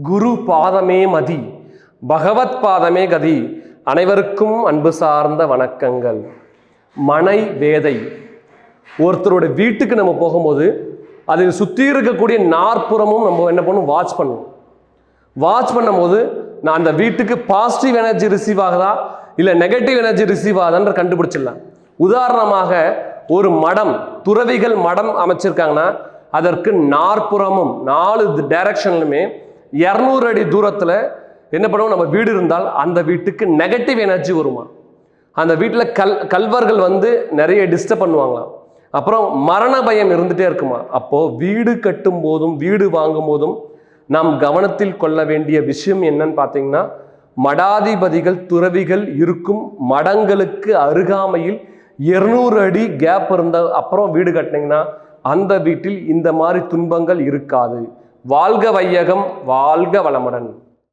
குரு பாதமே மதி, பகவத் பாதமே கதி. அனைவருக்கும் அன்பு சார்ந்த வணக்கங்கள். மனை வேதை. ஒருத்தருடைய வீட்டுக்கு நம்ம போகும்போது அதில் சுற்றி இருக்கக்கூடிய நாற்புறமும் நம்ம என்ன பண்ணும், வாட்ச் பண்ணுவோம். வாட்ச் பண்ணும்போது நான் அந்த வீட்டுக்கு பாசிட்டிவ் எனர்ஜி ரிசீவ் ஆகுதா இல்லை நெகட்டிவ் எனர்ஜி ரிசீவ் ஆகுதான்ற கண்டுபிடிச்சிடலாம். உதாரணமாக ஒரு மடம், துறவிகள் மடம் அமைச்சிருக்காங்கன்னா அதற்கு நாற்புறமும் 4 டைரக்ஷன்லுமே 200 அடி தூரத்தில் என்ன பண்ணுவோம், நம்ம வீடு இருந்தால் அந்த வீட்டுக்கு நெகட்டிவ் எனர்ஜி வருமா. அந்த வீட்டில் கல்வர்கள் வந்து நிறைய டிஸ்டர்ப் பண்ணுவாங்களாம். அப்புறம் மரண பயம் இருந்துகிட்டே இருக்குமா. அப்போது வீடு கட்டும் போதும் வீடு வாங்கும் போதும் நாம் கவனத்தில் கொள்ள வேண்டிய விஷயம் என்னன்னு பார்த்தீங்கன்னா, மடாதிபதிகள் துறவிகள் இருக்கும் மடங்களுக்கு அருகாமையில் 200 அடி கேப் இருந்த அப்புறம் வீடு கட்டினீங்கன்னா அந்த வீட்டில் இந்த மாதிரி துன்பங்கள் இருக்காது. வாழ்க வையகம், வாழ்க வளமுடன்.